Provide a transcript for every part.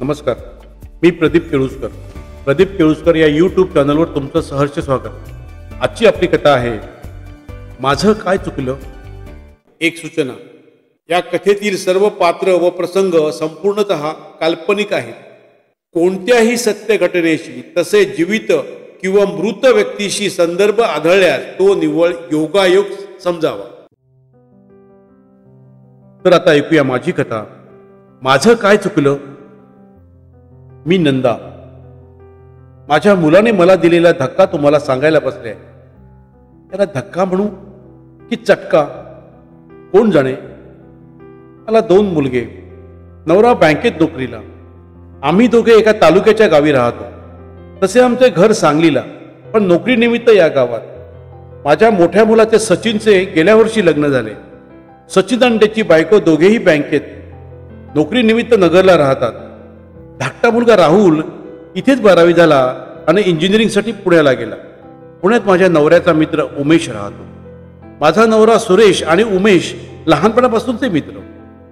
नमस्कार, मी प्रदीप केळुसकर. प्रदीप केळुसकर या यूट्यूब चॅनलवर तुमचं सहर्ष स्वागत. आजची आपली कथा आहे, माझं काय चुकलं. एक सूचना, या कथेतील सर्व पात्र व प्रसंग संपूर्णतः काल्पनिक आहेत. कोणत्याही सत्य घटनेशी तसे जीवित किंवा मृत व्यक्तीशी संदर्भ आढळल्यास तो निव्वळ योगायोग समजावा. तर आता ऐकूया माझी कथा, माझं काय चुकलं. मी नंदा. माझ्या मुलाने मला दिलेला धक्का तुम्हाला सांगायला बसले आहे. त्याला धक्का म्हणू की चटका कोण जाणे. मला 2 मुलगे, नवरा बँकेत नोकरीला. आम्ही दोघे एका तालुक्याच्या गावी राहतो. तसे आमचे घर सांगलीला, पण नोकरीनिमित्त या गावात. माझ्या मोठ्या मुलाचे सचिनचे गेल्या वर्षी लग्न झाले. सचिन आणि त्याची बायको दोघेही बँकेत नोकरीनिमित्त नगरला राहतात. धाकटा मुलगा राहुल इथेच 12वी झाला आणि इंजिनिअरिंगसाठी पुण्याला गेला. पुण्यात माझ्या नवऱ्याचा मित्र उमेश राहतो. माझा नवरा सुरेश आणि उमेश लहानपणापासूनचे मित्र.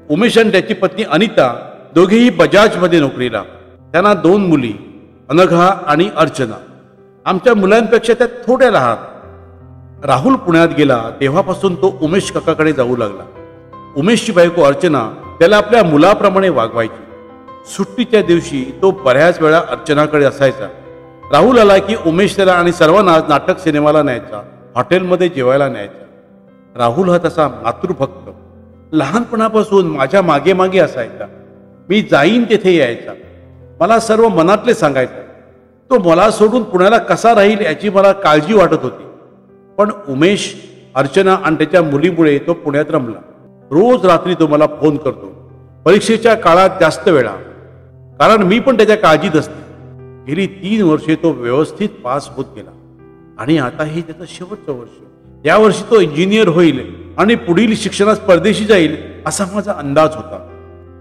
उमेश आणि त्याची पत्नी अनिता दोघेही बजाजमध्ये नोकरीला. त्यांना 2 मुली, अनघा आणि अर्चना. आमच्या मुलांपेक्षा त्या थोड्या लहान. राहुल पुण्यात गेला तेव्हापासून तो उमेश काकाकडे जाऊ लागला. उमेशची बायको अर्चना त्याला आपल्या मुलाप्रमाणे वागवायची. सुट्टीच्या दिवशी तो बऱ्याच वेळा अर्चनाकडे असायचा. राहुल आला की उमेश त्याला आणि सर्वांना नाटक सिनेमाला न्यायचा, हॉटेलमध्ये जेवायला न्यायचा. राहुल हा तसा मातृभक्त. लहानपणापासून माझ्या मागे मागे असायचा. मी जाईन तेथे यायचा. मला सर्व मनातले सांगायचं. तो मला सोडून पुण्याला कसा राहील याची मला काळजी वाटत होती. पण उमेश, अर्चना आणि त्याच्या मुलीमुळे तो पुण्यात रमला. रोज रात्री तो मला फोन करतो, परीक्षेच्या काळात जास्त वेळा, कारण मी पण त्याच्या काळजीत असते. गेली 3 वर्षे तो व्यवस्थित पास होत गेला आणि आता हे त्याचं शेवटचं वर्ष. या वर्षी तो इंजिनियर होईल आणि पुढील शिक्षणात परदेशी जाईल असा माझा अंदाज होता.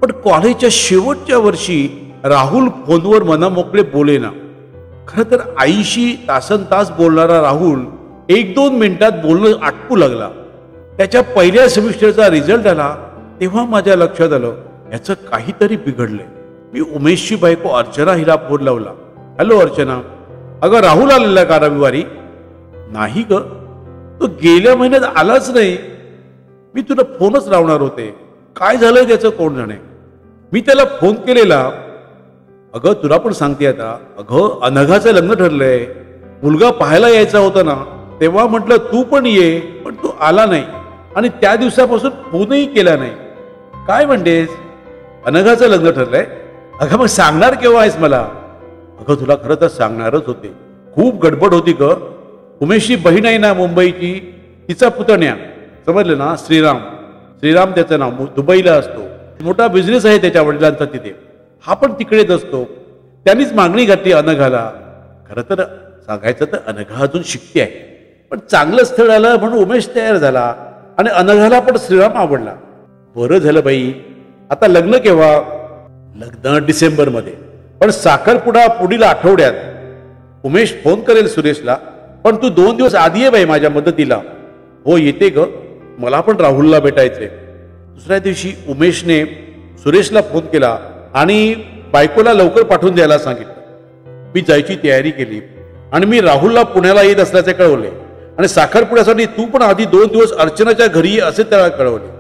पण कॉलेजच्या शेवटच्या वर्षी राहुल फोनवर मनामोकळे बोलेना. खरं तर आईशी तासनतास बोलणारा राहुल 1-2 मिनिटात बोलणं आटपू लागला. त्याच्या पहिल्या सेमिस्टरचा रिझल्ट आला तेव्हा माझ्या लक्षात आलं याचं काहीतरी बिघडलंय. मी उमेशची बायको अर्चना हिला फोन लावला. हॅलो अर्चना, अगं राहुल आलेला का रविवारी? नाही ग, तो गेल्या महिन्यात आलाच नाही. मी तुला फोनच लावणार होते. काय झालंय त्याचं कोण जाणे. मी त्याला फोन केलेला. अगं तुला पण सांगते आता, अगं अनघाचं लग्न ठरलंय, मुलगा पाहायला यायचा होता ना, तेव्हा म्हटलं तू पण ये, पण तू आला नाही आणि त्या दिवसापासून फोनही केला नाही. काय म्हणतेस, अनघाचं लग्न ठरलंय? अगं मग सांगणार केव्हा आहेस मला? अगं तुला खरं तर सांगणारच होते, खूप गडबड होती ग. उमेशची बहीण आहे ना मुंबईची, तिचा पुतण्या, समजलं ना, श्रीराम त्याचं नाव, दुबईला असतो. मोठा बिझनेस आहे त्याच्या वडिलांचा तिथे. हा पण तिकडेच असतो. त्यांनीच मागणी घातली अनघाला. खरं तर सांगायचं तर अनघा अजून शिकते आहे, पण चांगलं स्थळ आलं म्हणून उमेश तयार झाला आणि अनघाला पण श्रीराम आवडला. बरं झालं बाई. आता लग्न केव्हा? लग्न डिसेंबरमध्ये, पण साखरपुडा पुढील आठवड्यात. उमेश फोन करेल सुरेशला, पण तू 2 दिवस आधी ये बाई माझ्या मदतीला. हो येते ग, मला पण राहुलला भेटायचे. दुसऱ्या दिवशी उमेशने सुरेशला फोन केला आणि बायकोला लवकर पाठवून द्यायला सांगितलं. मी जायची तयारी केली आणि मी राहुलला पुण्याला येत असल्याचे कळवले आणि साखरपुड्यासाठी तू पण आधी 2 दिवस अर्चनाच्या घरी ये असे त्याला कळवले.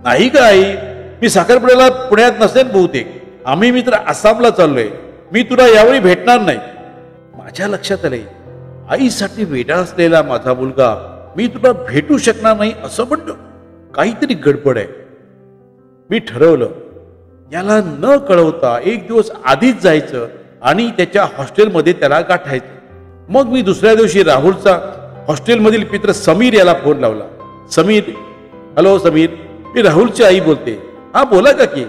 नाही का आई, मी साखरपुड्याला पुण्यात नसेल बहुतेक. आम्ही मित्र आसामला चाललोय. मी तुला यावेळी भेटणार नाही. माझ्या लक्षात आले, आईसाठी वेडा असलेला माझा मुलगा मी तुला भेटू शकणार नाही असं म्हणतो. काहीतरी गडबड आहे. मी ठरवलं याला न कळवता 1 दिवस आधीच जायचं आणि त्याच्या हॉस्टेलमध्ये त्याला गाठायचं. मग मी दुसऱ्या दिवशी राहुलचा हॉस्टेलमधील मित्र समीर याला फोन लावला. समीर, हॅलो समीर, मी राहुलची आई बोलते. हा बोला काकी.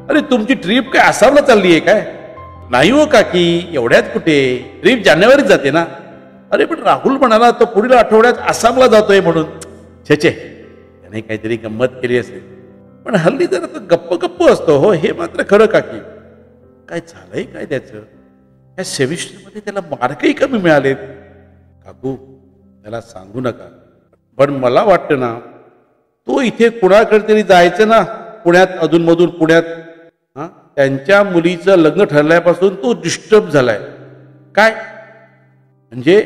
अरे तुमची ट्रिप काय आसामला चालली आहे काय? नाही हो काकी, एवढ्यात कुठे, ट्रिप जानेवारीत जाते ना. अरे पण राहुल म्हणाला तो पुढील आठवड्यात आसामला जातोय म्हणून. छे, त्याने काहीतरी गंमत केली असेल. पण हल्ली जरा तो गप्प असतो हो, हे मात्र खरं काकी. काय झालंय काय त्याचं? या सेमिस्टरमध्ये त्याला मार्कही कमी मिळालेत. काकू त्याला सांगू नका, पण मला वाटतं ना तो इथे कुणाकडे तरी जायचं ना, पुण्यात अधूनमधून पुण्यात. त्यांच्या मुलीचं लग्न ठरल्यापासून तो डिस्टर्ब झालाय. काय म्हणजे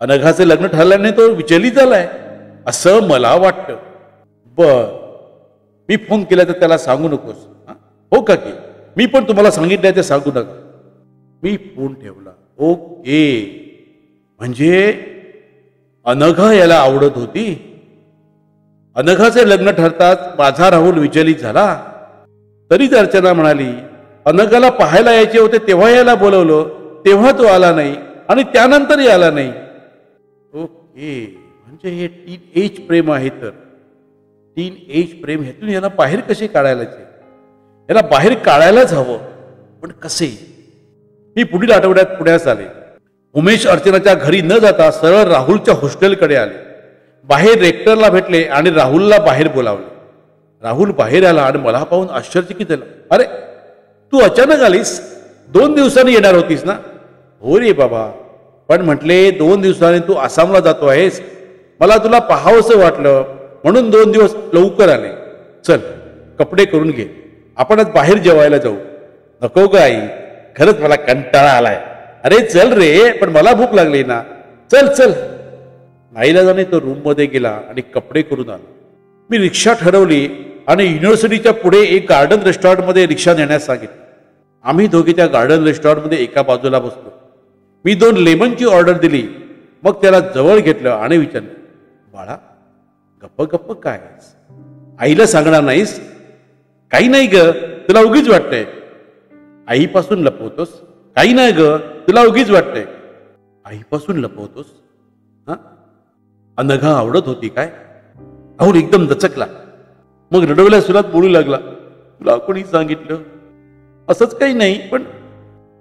अनघाचं लग्न ठरल्याने तो विचलित झालाय असं मला वाटतं. बर, मी फोन केला तर त्याला सांगू नकोस. हो का की मी पण तुम्हाला सांगितलं ते सांगू नका. मी फोन ठेवला. ओके, म्हणजे अनघा याला आवडत होती. अनघाचे लग्न ठरताच माझा राहुल विचलित झाला. तरीच अर्चना म्हणाली अनघाला पाहायला यायचे होते तेव्हा याला बोलवलं, तेव्हा तो आला नाही आणि त्यानंतरही आला नाही. ओके, म्हणजे हे टीन एज प्रेम आहे. तर टीन एज प्रेम ह्यातून याला बाहेर कसे काढायलाचे? याला बाहेर काढायलाच हवं, पण कसे? मी पुढील आठवड्यात पुण्यास आले. उमेश अर्चनाच्या घरी न जाता सरळ राहुलच्या हॉस्टेलकडे आले. बाहेर रेक्टरला भेटले आणि राहुलला बाहेर बोलावले. राहुल बाहेर आला आणि मला पाहून आश्चर्यचकित झाला. अरे, तू अचानक आलीस? 2 दिवसांनी येणार होतीस ना? हो रे बाबा, पण म्हटले 2 दिवसांनी तू आसामला जातो आहेस, मला तुला पाहावंसं वाटलं म्हणून 2 दिवस लवकर आले. चल, कपडे करून घे, आपण आज बाहेर जेवायला जाऊ. नको ग आई, खरंच मला कंटाळा आलाय. अरे चल रे, पण मला भूक लागली ना. चल चल. नाईलाजाने तो रूम मध्ये गेला आणि कपडे करून आला. मी रिक्षा ठरवली आणि युनिव्हर्सिटीच्या पुढे एक गार्डन रेस्टॉरंटमध्ये रिक्षा नेण्यास सांगितलं. आम्ही दोघे त्या गार्डन रेस्टॉरंटमध्ये एका बाजूला बसलो. मी 2 लेमनची ऑर्डर दिली. मग त्याला जवळ घेतलं आणि विचारलं, बाळा गप्प गप्प काय आईला सांगणार नाहीस? काही नाही ग, तुला उगीच वाटतंय. आईपासून लपवतोस? काही नाही ग, तुला उगीच वाटतंय. आईपासून लपवतोस? हा, अनघा आवडत होती काय? राहुल एकदम दचकला. मग रडवल्या सुरात बोलू लागला, तुला कोणी सांगितलं? असंच काही नाही, पण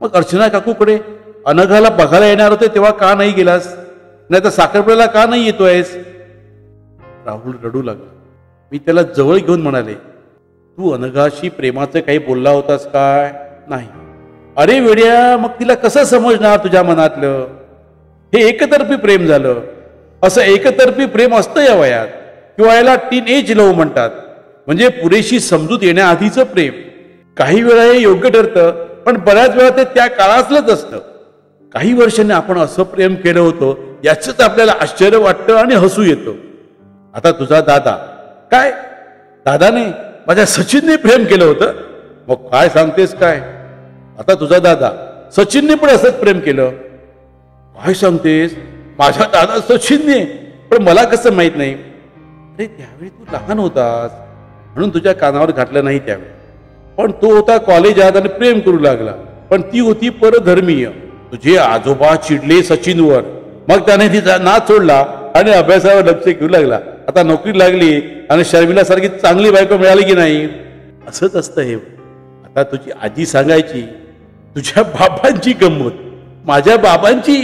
मग अर्चना काकूकडे अनघाला बघायला येणार होते तेव्हा का नाही गेलास? नाही तर साखरपुड्याला का नाही येतोयस? राहुल रडू लागला. मी त्याला जवळ घेऊन म्हणाले, तू अनघाशी प्रेमाचं काही बोलला होतास काय? नाही. अरे वेड्या, मग तिला कसं समजणार तुझ्या मनातलं? हे एकतर्फी प्रेम झालं. असं एकतर्फी प्रेम असतं या वयात, किंवा याला टीन एज लव्ह म्हणतात, म्हणजे पुरेशी समजूत येण्याआधीचं प्रेम. काही वेळा हे योग्य ठरतं, पण बऱ्याच वेळा ते त्या काळातलंच असतं. काही वर्षांनी आपण असं प्रेम केलं होतं याचंच आपल्याला आश्चर्य वाटतं आणि हसू येतं. आता तुझा दादा, काय दादाने माझ्या सचिनने प्रेम केलं होतं? मग काय सांगतेस काय? आता तुझा दादा सचिनने पण असंच प्रेम केलं? काय सांगतेस? माझ्या दादा सचिनने? पण मला कसं माहित नाही? अरे त्यावेळी तू लहान होतास म्हणून तुझ्या कानावर घातलं नाही त्यावेळी. पण तो होता कॉलेजात आणि प्रेम करू लागला, पण ती होती परधर्मीय. तुझे आजोबा चिडले सचिनवर, मग त्याने तिचा नाच सोडला आणि अभ्यासावर लक्ष घेऊ लागला. आता नोकरी लागली आणि शर्मिला सारखी चांगली बायको मिळाली की नाही? असंच असतं हे. आता तुझी आजी सांगायची, तुझ्या बाबांची गंमत, माझ्या बाबांची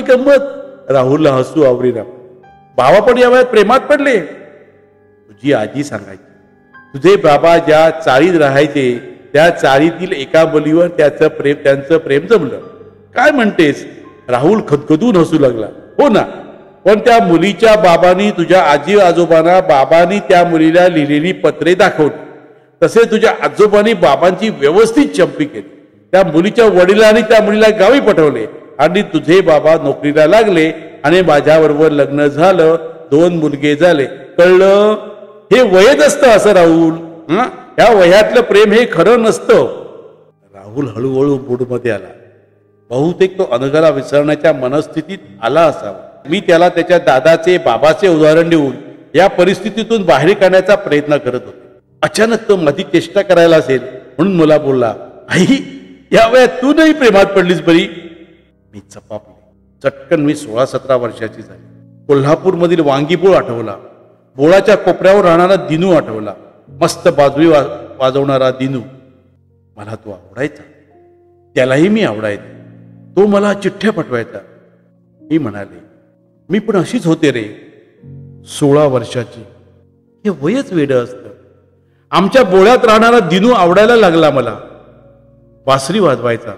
गंमत. राहुलला हसू आवरीना. बाबा पण या वयात प्रेमात पडले? तुझी आजी सांगायची, तुझे बाबा ज्या चाळीत राहायचे त्या चाळीतील एका मुलीवर त्यांचं प्रेम जमलं. काय म्हणतेस? राहुल खदखदून हसू लागला. हो ना, पण त्या मुलीच्या बाबांनी तुझ्या आजी आजोबांना बाबांनी त्या मुलीला लिहिलेली पत्रे दाखवली. तसे तुझ्या आजोबांनी बाबांची व्यवस्थित चंपी केली. त्या मुलीच्या वडिलांनी त्या मुलीला गावी पठवले आणि तुझे बाबा नोकरीला लागले आणि माझ्याबरोबर लग्न झालं. 2 मुलगे झाले. कळलं? हे वयच असतं असं राहुल. या वयातलं प्रेम हे खरं नसतं. राहुल हळूहळू मूडमध्ये आला. बहुतेक तो अनघाला विसरण्याच्या मनस्थितीत आला असावा. मी त्याला त्याच्या दादाचे बाबाचे उदाहरण देऊन या परिस्थितीतून बाहेर काढण्याचा प्रयत्न करत होतो. अचानक तो माझी चेष्टा करायला असेल म्हणून मला बोलला, आई या वयात तू नाही प्रेमात पडलीस बरी? मी चपापले. चटकन मी 16-17 वर्षाची झाली. कोल्हापूरमधील वांगीपोळ आठवला. बोळाच्या कोपऱ्यावर राहणारा दिनू आठवला. मस्त बाजरी वाजवणारा दिनू. मला तो आवडायचा, त्यालाही मी आवडायचा. तो मला चिठ्ठ्या पाठवायचा. मी म्हणाले, मी पण अशीच होते रे, 16 वर्षाची. हे वयच वेडं असतं. आमच्या बोळ्यात राहणारा दिनू आवडायला लागला मला. बासरी वाजवायचा,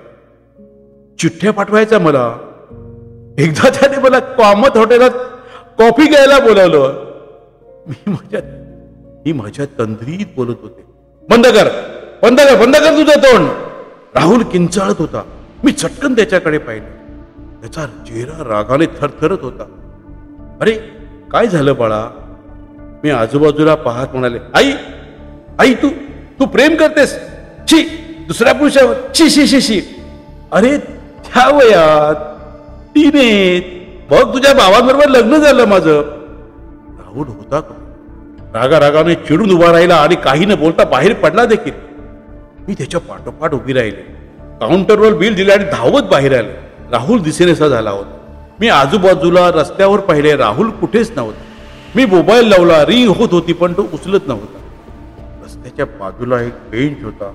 चिठ्ठ्या पाठवायचा मला. एकदा त्याने मला कामत हॉटेलात कॉफी घ्यायला बोलावलं. मी माझ्या तंद्रीत बोलत होते. बंद कर, बंद कर, बंद कर तुझं तोंड. राहुल किंचाळत होता. मी चटकन त्याच्याकडे पाहिलं. त्याचा चेहरा रागाने थरथरत होता. अरे काय झालं बाळा? मी आजूबाजूला पाहत म्हणाले, आई आई तू तू प्रेम करतेस? शी, दुसऱ्या पुरुषावर? शी शी शी शी. अरे त्या वयात टीनेज, बघ तुझ्या भावाबरोबर लग्न झालं माझं. राहुल होता का? रागारागाने चिडून उभा राहिला आणि काही न बोलता बाहेर पडला देखील. मी त्याच्या पाठोपाठ उभी राहिले. काउंटरवर बिल दिले आणि धावत बाहेर आले. राहुल दिसेनासा झाला होता. मी आजूबाजूला रस्त्यावर पाहिले, राहुल कुठेच नव्हता. मी मोबाईल लावला, रिंग होत होती पण तो उचलत नव्हता. रस्त्याच्या बाजूला एक बेंच होता.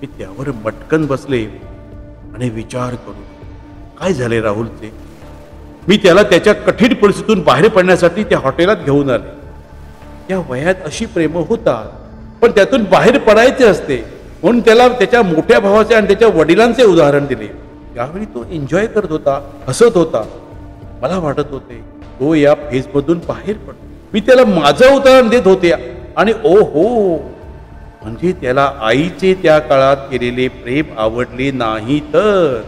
मी त्यावर मटकन बसले आणि विचार करू, काय झाले राहुलचे. मी त्याला त्याच्या कठीण परिस्थितीतून बाहेर पडण्यासाठी त्या हॉटेलात घेऊन आले. त्या वयात अशी प्रेम होतात, पण त्यातून बाहेर पडायचे असते म्हणून त्याला त्याच्या मोठ्या भावाचे आणि त्याच्या वडिलांचे उदाहरण दिले. त्यावेळी तो एन्जॉय करत होता, हसत होता. मला वाटत होते तो या फेजमधून बाहेर पडतो. मी त्याला माझं उदाहरण देत होते आणि ओ हो, म्हणजे त्याला आईचे त्या काळात केलेले प्रेम आवडले नाही तर.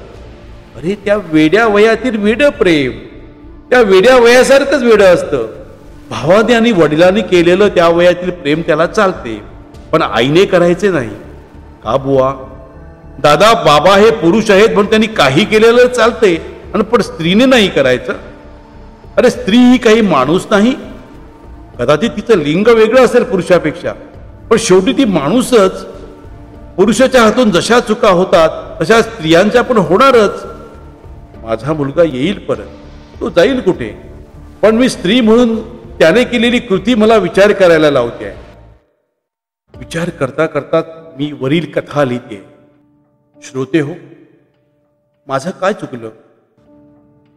अरे त्या वेड्या वयातील वेडं प्रेम त्या वेड्या वयासारखंच वेडं असतं. भावाने आणि वडिलांनी केलेलं त्या वयातील प्रेम त्याला चालते, पण आईने करायचे नाही का बुवा? दादा बाबा हे पुरुष आहेत म्हणून त्यांनी काही केलेलं चालते, आणि पण स्त्रीने नाही करायचं. अरे स्त्री ही काही माणूस नाही. कदाचित तिचं लिंग वेगळं असेल पुरुषापेक्षा, पण शेवटी ती माणूसच. पुरुषाच्या हातून जशा चुका होतात तशा स्त्रियांच्या पण होणारच. माझा मुलगा येईल परत, तो जाईल कुठे, पण मी स्त्री म्हणून त्याने केलेली कृती मला विचार करायला लावते आहे. विचार करता करता मी वरील कथा लिहिते. श्रोते हो, माझं काय चुकलं?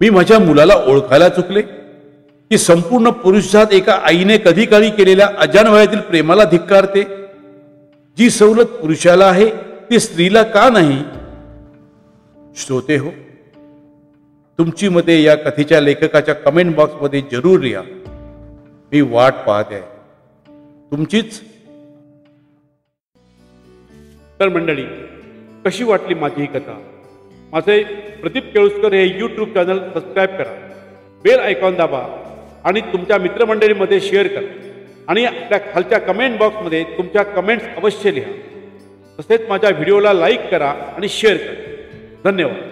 मी माझ्या मुलाला ओळखायला चुकले की संपूर्ण पुरुषात एका आईने कधी काळी केलेल्या अजान वयातील प्रेमाला धिक्कारते? जी सवलत पुरुषाला आहे ती स्त्रीला का नाही? श्रोते हो, तुमची मते या कथेच्या लेखकाच्या कमेंट बॉक्समध्ये जरूर लिहा. मी वाट पाहते आहे तुमचीच. तर मंडळी, कशी वाटली माझी ही कथा? माझे प्रदीप केळुसकर हे यूट्यूब चॅनल सबस्क्राईब करा, बेल आयकॉन दाबा आणि तुमच्या मित्रमंडळीमध्ये शेअर करा. आणि आपल्या खालच्या कमेंट बॉक्समध्ये तुमच्या कमेंट्स अवश्य लिहा. तसेच माझ्या व्हिडिओला लाईक करा आणि शेअर करा. धन्यवाद.